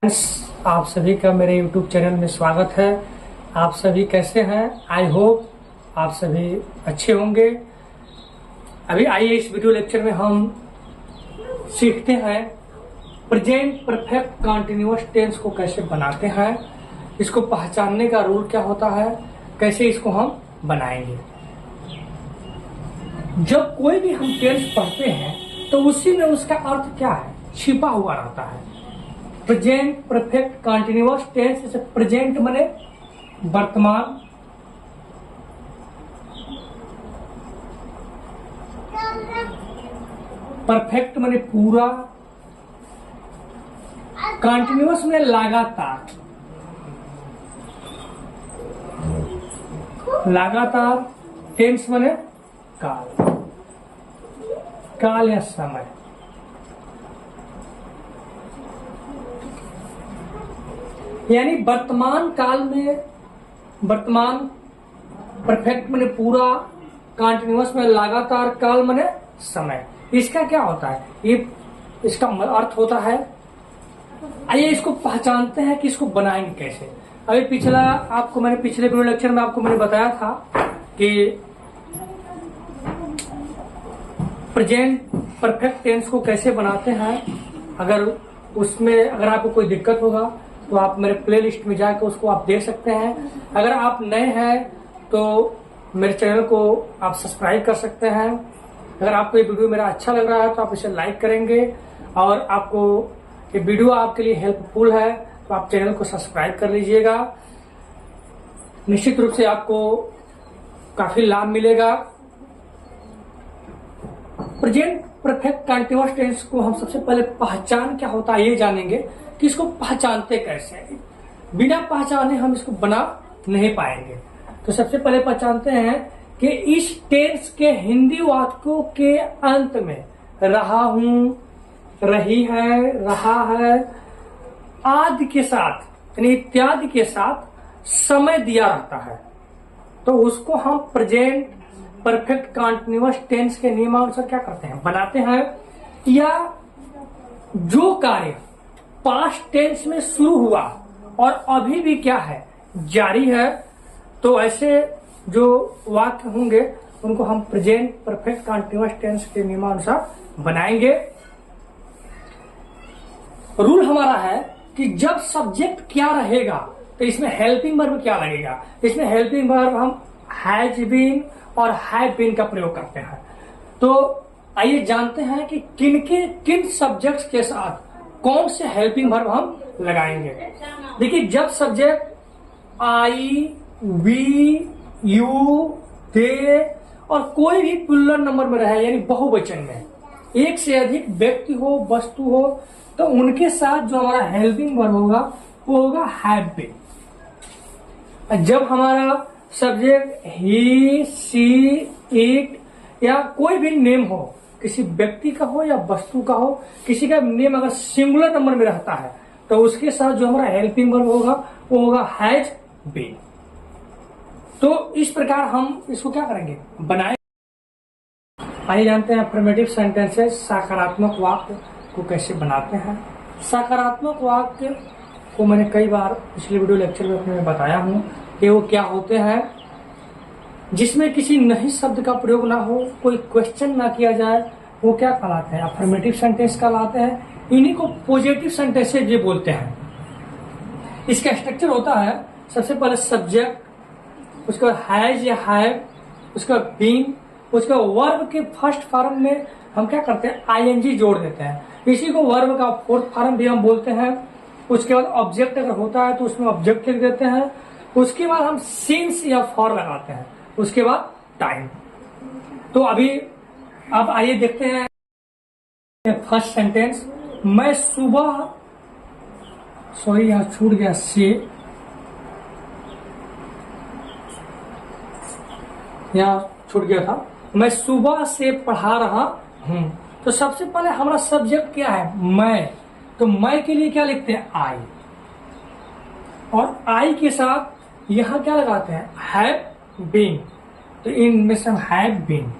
Friends, आप सभी का मेरे YouTube चैनल में स्वागत है। आप सभी कैसे हैं? आई होप आप सभी अच्छे होंगे। अभी आइए इस वीडियो लेक्चर में हम सीखते हैं प्रेजेंट परफेक्ट कंटिन्यूअस टेंस को कैसे बनाते हैं, इसको पहचानने का रूल क्या होता है, कैसे इसको हम बनाएंगे। जब कोई भी हम टेंस पढ़ते हैं तो उसी में उसका अर्थ क्या है, छिपा हुआ रहता है। प्रेजेंट परफेक्ट कंटिन्यूअस टेंस, जैसे प्रेजेंट माने वर्तमान, परफेक्ट माने पूरा, कंटिन्यूअस माने लगातार, लगातार, टेंस माने काल, काल या समय। यानी वर्तमान काल में, वर्तमान परफेक्ट माने पूरा, कंटिन्यूअस में लगातार, काल माने समय। इसका क्या होता है, ये इसका अर्थ होता है। आइए इसको पहचानते हैं कि इसको बनाएंगे कैसे। अभी पिछला आपको मैंने पिछले वीडियो लेक्चर में आपको मैंने बताया था कि प्रेजेंट परफेक्ट टेंस को कैसे बनाते हैं। अगर आपको कोई दिक्कत होगा तो आप मेरे प्लेलिस्ट में जाकर उसको आप देख सकते हैं। अगर आप नए हैं तो मेरे चैनल को आप सब्सक्राइब कर सकते हैं। अगर आपको ये वीडियो मेरा अच्छा लग रहा है तो आप इसे लाइक करेंगे, और आपको ये वीडियो आपके लिए हेल्पफुल है तो आप चैनल को सब्सक्राइब कर लीजिएगा। निश्चित रूप से आपको काफी लाभ मिलेगा। प्रेजेंट परफेक्ट कंटिन्यूअस टेंस को हम सबसे पहले पहचान क्या होता है ये जानेंगे कि इसको पहचानते कैसे। बिना पहचाने हम इसको बना नहीं पाएंगे। तो सबसे पहले पहचानते हैं कि इस टेंस के हिंदी वाक्यों के अंत में रहा हूं, रही है, रहा है आदि के साथ, यानी इत्यादि के साथ समय दिया रहता है, तो उसको हम प्रेजेंट परफेक्ट कंटिन्यूअस टेंस के नियमानुसार क्या करते हैं, बनाते हैं। या जो कार्य पास्ट टेंस में शुरू हुआ और अभी भी क्या है, जारी है, तो ऐसे जो वाक्य होंगे उनको हम प्रेजेंट परफेक्ट कंटिन्यूअस टेंस के नियमानुसार बनाएंगे। रूल हमारा है कि जब सब्जेक्ट क्या रहेगा तो इसमें हेल्पिंग वर्ब क्या लगेगा। इसमें हेल्पिंग वर्ब हम हैज बीन और हैव बीन का प्रयोग करते हैं। तो आइए जानते हैं कि किन सब्जेक्ट्स के साथ कौन से हेल्पिंग वर्ब हम लगाएंगे। देखिए, जब सब्जेक्ट आई, वी, यू, दे और कोई भी प्लूरल नंबर में रहे, यानी बहुवचन में एक से अधिक व्यक्ति हो, वस्तु हो, तो उनके साथ जो हमारा हेल्पिंग वर्ब होगा वो होगा हैव बीन। जब हमारा सब्जेक्ट ही, सी, इट या कोई भी नेम हो, किसी व्यक्ति का हो या वस्तु का हो, किसी का नेम अगर सिंगुलर नंबर में रहता है तो उसके साथ जो हमारा हेल्पिंग वर्ब होगा वो होगा हैज बीन। तो इस प्रकार हम इसको क्या करेंगे, बनाए। आइए जानते हैं अफर्मेटिव सेंटेंसेस, सकारात्मक वाक्य को कैसे बनाते हैं। सकारात्मक वाक्य को मैंने कई बार पिछले वीडियो लेक्चर में अपने बताया हूं कि वो क्या होते हैं, जिसमें किसी नहीं शब्द का प्रयोग ना हो, कोई क्वेश्चन ना किया जाए, वो क्या कहलाते हैं, अफर्मेटिव सेंटेंस कहलाते हैं। इन्हीं को पॉजिटिव सेंटेंसेस ये बोलते हैं। इसका स्ट्रक्चर होता है, सबसे पहले सब्जेक्ट, उसका हैज या हैव, उसका बीन, उसका वर्ब के फर्स्ट फॉर्म में हम क्या करते हैं, आईएनजी जोड़ देते हैं। इसी को वर्ब का फोर्थ फॉर्म भी हम बोलते हैं। उसके बाद ऑब्जेक्ट अगर होता है तो उसमें ऑब्जेक्ट लिख देते हैं। उसके बाद हम सिंस या फॉर लगाते हैं। उसके बाद टाइम। तो अभी अब आइए देखते हैं फर्स्ट सेंटेंस। मैं सुबह, सॉरी यहां छूट गया से, यहां छूट गया था। मैं सुबह से पढ़ा रहा हूं। तो सबसे पहले हमारा सब्जेक्ट क्या है, मैं। तो मैं के लिए क्या लिखते हैं, आई, और आई के साथ यहां क्या लगाते हैं, हैव बीन। तो इनमें से हैव बीन।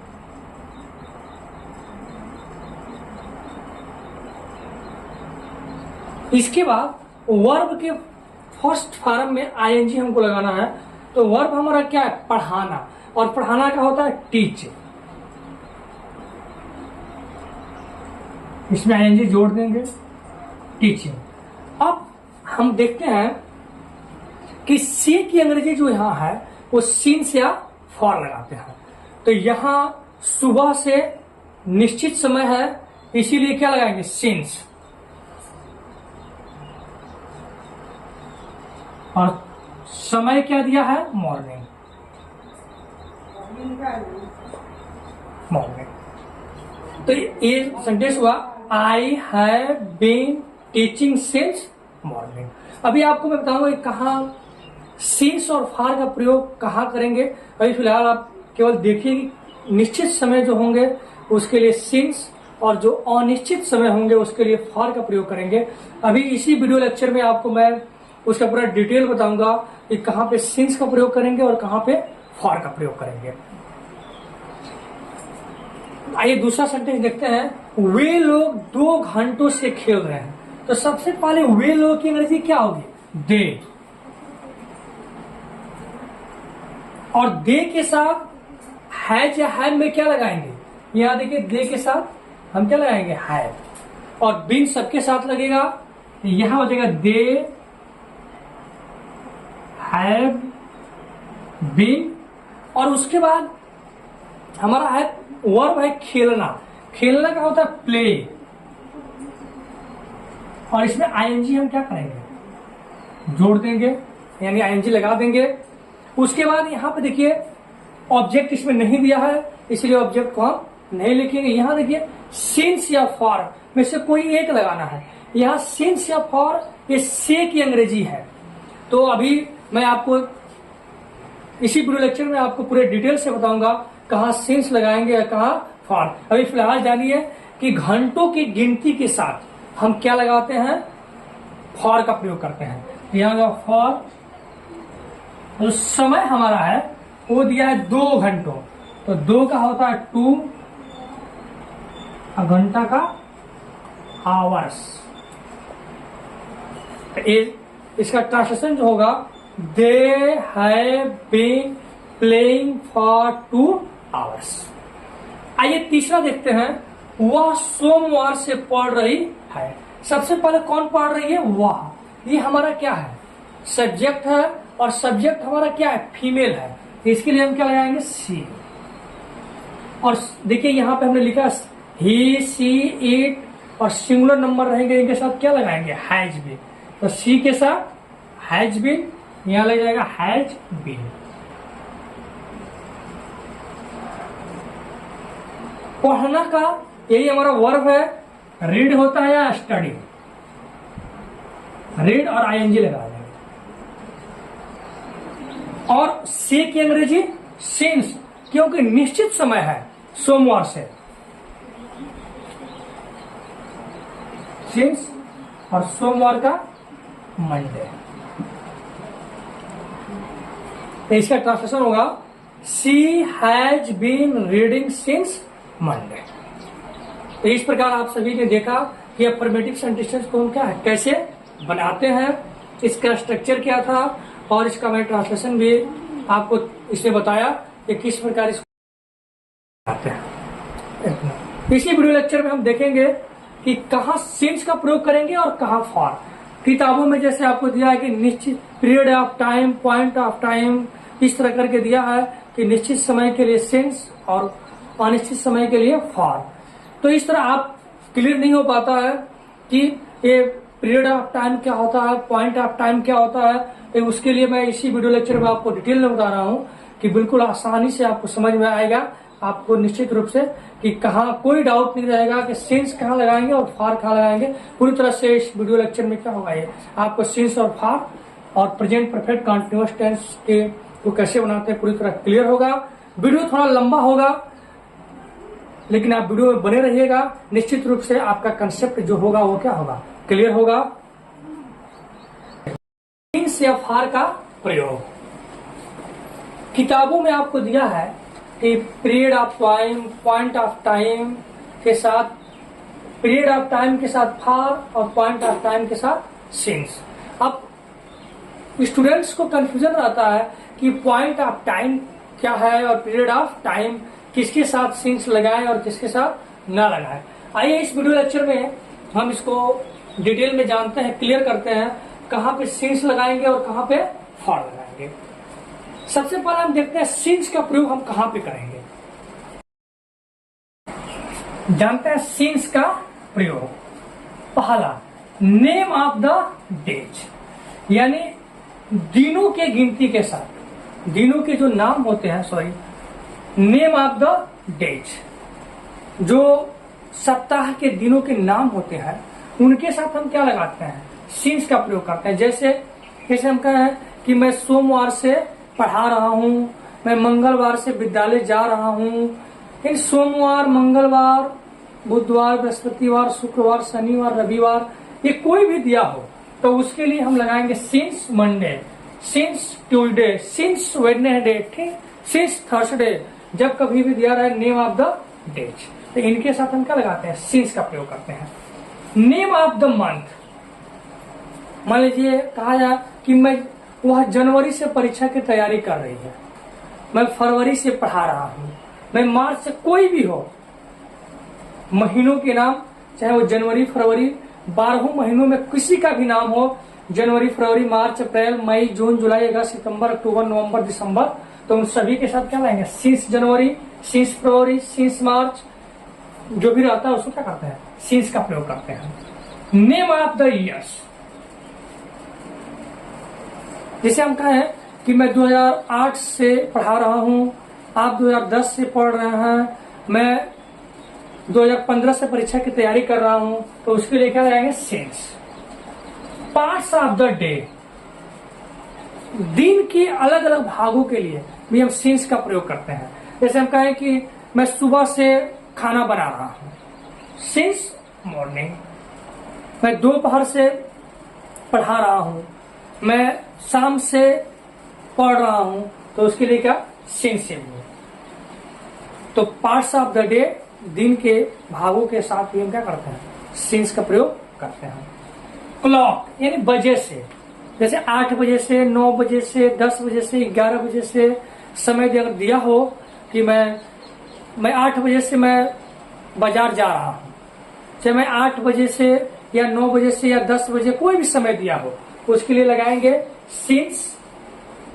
इसके बाद वर्ब के फर्स्ट फॉर्म में आईएनजी हमको लगाना है। तो वर्ब हमारा क्या है? पढ़ाना, और पढ़ाना क्या होता है? टीच। इसमें आईएनजी जोड़ देंगे, टीचिंग। अब हम देखते हैं कि सी की अंग्रेजी जो यहां है वो सिंस या फॉर लगाते हैं। तो यहां सुबह से निश्चित समय है, इसीलिए क्या लगाएंगे? सिंस। और समय क्या दिया है? मॉर्निंग। मॉर्निंग। तो ये सेंटेंस हुआ I have been teaching since morning. अभी आपको मैं बताऊंगा कहाँ सिंस और फॉर का प्रयोग कहाँ करेंगे। अभी फिलहाल आप केवल देखिए, निश्चित समय जो होंगे उसके लिए सिंस, और जो अनिश्चित समय होंगे उसके लिए फॉर का प्रयोग करेंगे। अभी इसी वीडियो लेक्चर में आपको मैं उसका पूरा डिटेल बताऊंगा कि कहाँ पे सिंस का प्रयोग करेंगे और कहाँ पे फॉर का प्रयोग करेंगे। आइए दूसरा सेंटेंस देखते हैं। वे लोग 2 घंटों से खेल रहे हैं। तो सबसे पहले वे लोग की अंग्रेजी क्या होगी? दे। और दे के साथ हैज या हैव में क्या लगाएंगे? यहां देखिए, दे के साथ हम क्या लगाएंगे? हैव। और बीन सबके साथ लगेगा, यहां हो जाएगा दे हैव बीन। और उसके बाद हमारा है वर्ब है खेलना। खेलना का होता है प्ले, और इसमें आईएनजी हम क्या करेंगे? जोड़ देंगे, यानी आईएनजी लगा देंगे। उसके बाद यहां पे देखिए ऑब्जेक्ट इसमें नहीं दिया है, इसलिए ऑब्जेक्ट को हम नहीं लिखेंगे। यहां देखिए सिंस या फॉर में से कोई एक लगाना है। यहां सिंस या फॉर ये से की अंग्रेजी है। तो अभी मैं आपको इसी वीडियो लेक्चर में आपको पूरे डिटेल से बताऊंगा कहाँ सिंस लगाएंगे या कहाँ फॉर। अभी फिलहाल जानिए कि घंटों की गिनती के साथ हम क्या लगाते हैं? फॉर का प्रयोग करते हैं। यहाँ फॉर, जो समय हमारा है वो दिया है 2 घंटों, तो 2 का होता है 2, घंटा का आवर्स। तो इसका ट्रांसलेशन जो होगा they have been playing for 2 hours. आइए तीसरा देखते हैं। वह सोमवार से पढ़ रही है। सबसे पहले कौन पढ़ रही है? वह। ये हमारा क्या है? सब्जेक्ट है, और सब्जेक्ट हमारा क्या है? फीमेल है। इसके लिए हम क्या लगाएंगे? सी। और देखिए यहां पे हमने लिखा ही, सी, इट, और सिंगुलर नंबर रहेंगे, इनके साथ क्या लगाएंगे? Has been. तो सी के साथ हैज बीन, यहां लग जाएगा हैज बीन। पढ़ना का यही हमारा वर्ब है। रीड होता है या स्टडी? रीड और आईएनजी लगा देंगे। और से की अंग्रेजी सिंस, क्योंकि निश्चित समय है सोमवार से। सिंस और सोमवार का मंडे। तो इसका ट्रांसलेशन होगा she has been reading since Monday. तो इस प्रकार आप सभी ने देखा कि अफर्मेटिव सेंटेंसेस को हम क्या है, कैसे बनाते हैं, इसका स्ट्रक्चर क्या था, और इसका मैं ट्रांसलेशन भी आपको इसमें बताया कि किस प्रकार इसको बनाते हैं। इसी वीडियो लेक्चर में हम देखेंगे कि कहाँ सिंस का प्रयोग करेंगे और कहाँ फॉर। किताबों में जैसे आपको दिया है कि निश्चित period of time, point of time, इस तरह करके दिया है कि निश्चित समय के लिए सिंस और अनिश्चित समय के लिए फॉर। तो इस तरह आप क्लियर नहीं हो पाता है कि ये पीरियड ऑफ टाइम क्या होता है, पॉइंट ऑफ टाइम क्या होता है। तो उसके लिए मैं इसी वीडियो लेक्चर में आपको डिटेल में बता रहा हूँ कि बिल्कुल आसानी से आपको समझ में आएगा। आपको निश्चित रूप से कि कहाँ कोई डाउट नहीं रहेगा कि सिंस कहाँ लगाएंगे और फॉर कहाँ लगाएंगे। पूरी तरह से इस वीडियो लेक्चर में क्या होगा, ये आपको सिंस और फॉर और प्रेजेंट परफेक्ट कंटिन्यूअस टेंस के को कैसे बनाते हैं पूरी तरह क्लियर होगा। वीडियो थोड़ा लंबा होगा, लेकिन आप वीडियो में बने रहिएगा। निश्चित रूप से आपका कंसेप्ट जो होगा वो क्या होगा, क्लियर होगा। सिंस या फॉर का प्रयोग किताबों में आपको दिया है कि period of time, point of time के साथ, पीरियड ऑफ टाइम के साथ फॉर और पॉइंट ऑफ टाइम के साथ सिंस। अब स्टूडेंट्स को कंफ्यूजन रहता है कि पॉइंट ऑफ टाइम क्या है और पीरियड ऑफ टाइम किसके साथ सिंस लगाएं और किसके साथ ना लगाएं। आइए इस वीडियो लेक्चर में हम इसको डिटेल में जानते हैं, क्लियर करते हैं कहां पे सिंस लगाएंगे और कहां पे फॉर लगाएंगे। सबसे पहले हम देखते हैं सिंस का प्रयोग हम कहां पे करेंगे। जानते हैं सिंस का प्रयोग। पहला, नेम ऑफ द डेज, यानी दिनों के गिनती के साथ, दिनों के जो नाम होते हैं, sorry, name of the days, जो सप्ताह के दिनों के नाम होते हैं उनके साथ हम क्या लगाते हैं, सिंस का प्रयोग करते हैं। जैसे हम कहें कि मैं सोमवार से पढ़ा रहा हूं, मैं मंगलवार से विद्यालय जा रहा हूं। इन सोमवार, मंगलवार, बुधवार, बृहस्पतिवार, शुक्रवार, शनिवार, रविवार, ये कोई भी दिया हो तो उसके लिए हम लगाएंगे since Monday, since Tuesday, since Wednesday, ठीक, सिंस थर्सडे। जब कभी भी दिया रहे नेम ऑफ द डेज, तो इनके साथ हम क्या लगाते हैं, सिंस का प्रयोग करते हैं। नेम ऑफ द मंथ, मान लीजिए कहा जाए कि मैं वह जनवरी से परीक्षा की तैयारी कर रही है, मैं फरवरी से पढ़ा रहा हूं, मैं मार्च से, कोई भी हो महीनों के नाम, चाहे वो जनवरी, फरवरी, 12 महीनों में किसी का भी नाम हो, जनवरी, फरवरी, मार्च, अप्रैल, मई, जून, जुलाई, अगस्त, सितंबर, अक्टूबर, नवंबर, दिसंबर, तो उन सभी के साथ क्या लाएंगे, सिंस जनवरी, सिंस फरवरी, सिंस मार्च, जो भी रहता है उसको क्या करते हैं, सिंस का प्रयोग करते हैं। नेम ऑफ द ईयर्स, जैसे हम कहें कि मैं 2008 से पढ़ा रहा हूं, आप 2010 से पढ़ रहे हैं, मैं 2015 से परीक्षा की तैयारी कर रहा हूं, तो उसके लिए क्या लगाएंगे, since. Parts of the day, दिन के अलग अलग भागों के लिए भी हम सिंस का प्रयोग करते हैं। जैसे हम कहें कि मैं सुबह से खाना बना रहा हूं, सिंस मॉर्निंग। मैं दोपहर से पढ़ा रहा हूं, मैं शाम से पढ़ रहा हूं, तो उसके लिए क्या, सिंस चाहिए। तो पार्ट्स ऑफ द डे, दिन के भागों के साथ भी हम क्या करते हैं, सिंस का प्रयोग करते हैं। क्लॉक, यानी बजे से, जैसे 8 बजे से, 9 बजे से, 10 बजे से, 11 बजे से समय अगर दिया हो कि मैं 8 बजे से मैं बाजार जा रहा हूं, चाहे मैं 8 बजे से या 9 बजे से या 10 बजे, कोई भी समय दिया हो, उसके लिए लगाएंगे since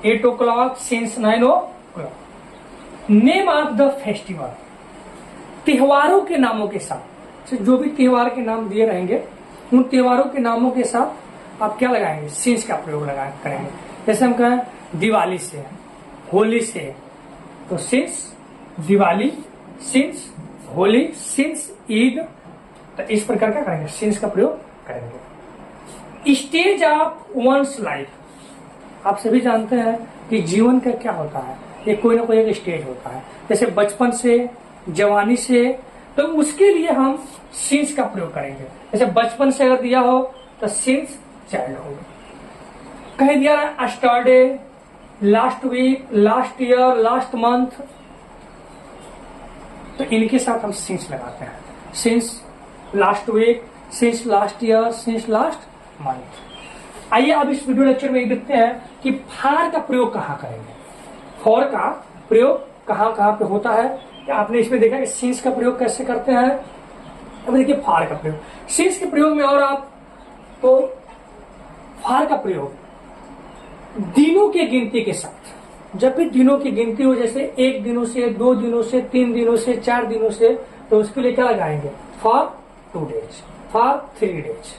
8 o'clock, since 9 o'clock। Name of the festival, त्योहारों के नामों के साथ, जो भी त्योहार के नाम दिए रहेंगे उन त्योहारों के नामों के साथ आप क्या लगाएंगे, सिंस का प्रयोग करेंगे। जैसे हम कहें दिवाली से, होली से, तो since Diwali, since Holi, since Eid, तो इस प्रकार का करेंगे, सिंस का प्रयोग करेंगे। स्टेज ऑफ वंस लाइफ, आप सभी जानते हैं कि जीवन का क्या होता है, ये कोई ना कोई एक स्टेज होता है, जैसे बचपन से, जवानी से, तो उसके लिए हम सिंस का प्रयोग करेंगे। जैसे बचपन से अगर दिया हो तो सिंस चाइल्डहुड। कहीं दिया है Saturday, last week, last year, last month, तो इनके साथ हम सिंस लगाते हैं, since last week, since last year, since last month. आइए अब इस वीडियो लेक्चर में देखते हैं कि फॉर का प्रयोग कहाँ करेंगे, फॉर का प्रयोग कहाँ कहाँ पे होता है। आपने इसमें देखा कि सिंस का प्रयोग कैसे करते हैं। अब देखिए फॉर का प्रयोग, सिंस के प्रयोग में, और आप तो फॉर का प्रयोग दिनों के गिनती के साथ, जब भी दिनों की गिनती हो, जैसे 1 दिनों से, 2 दिनों से, 3 दिनों से, 4 दिनों से, तो उसके लिए क्या लगाएंगे, फॉर 2 days, फॉर 3 days।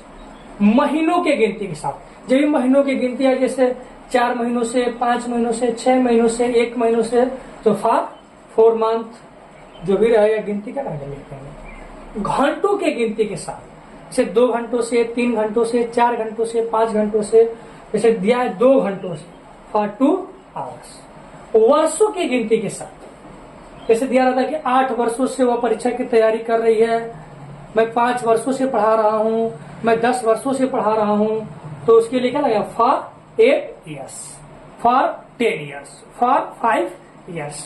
महीनों के गिनती के साथ, जब भी महीनों की गिनती है, जैसे 4 महीनों से, 5 महीनों से, 6 महीनों से, 1 महीनों से, तो फॉर 4 month, जो भी रहेगा गिनती क्या करेंगे, लिखते हैं। घंटों के गिनती के साथ, जैसे 2 घंटों से, 3 घंटों से, 4 घंटों से, 5 घंटों से, जैसे दिया है 2 घंटों से, फॉर 2 hours। वर्षों की गिनती के साथ, जैसे दिया रहता है कि 8 वर्षों से वह परीक्षा की तैयारी कर रही है, मैं 5 वर्षों से पढ़ा रहा हूं, मैं 10 वर्षों से पढ़ा रहा हूं, तो उसके लिए क्या लगेगा, for 8 years, for 10 years, for 5 years।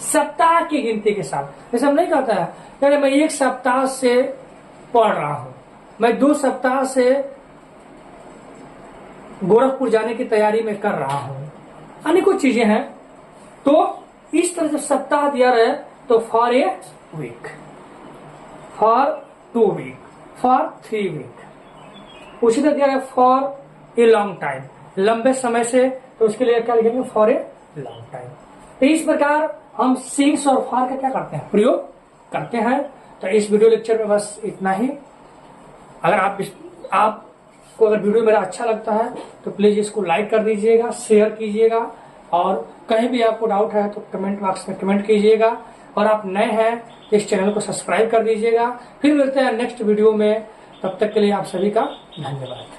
सप्ताह की गिनती के साथ, जैसे हम नहीं कहता है यानी मैं 1 सप्ताह से पढ़ रहा हूं, मैं 2 सप्ताह से गोरखपुर जाने की तैयारी में कर रहा हूं, अनेकों चीजें हैं। तो इस तरह से सप्ताह दिया रहे तो for a week, for 2 week, for 3 week. उसी तरह दिया है फॉर ए लॉन्ग टाइम, लंबे समय से, तो उसके लिए क्या लिखेंगे, फॉर ए लॉन्ग टाइम। तो इस प्रकार हम सिंस और फॉर का क्या करते हैं, प्रयोग करते हैं। तो इस वीडियो लेक्चर में बस इतना ही। अगर आपको अगर वीडियो मेरा अच्छा लगता है तो प्लीज इसको लाइक कर दीजिएगा, शेयर कीजिएगा, और कहीं भी आपको डाउट है तो कमेंट बॉक्स में कमेंट कीजिएगा। और आप नए हैं इस चैनल को सब्सक्राइब कर दीजिएगा। फिर मिलते हैं नेक्स्ट वीडियो में, तब तक के लिए आप सभी का धन्यवाद।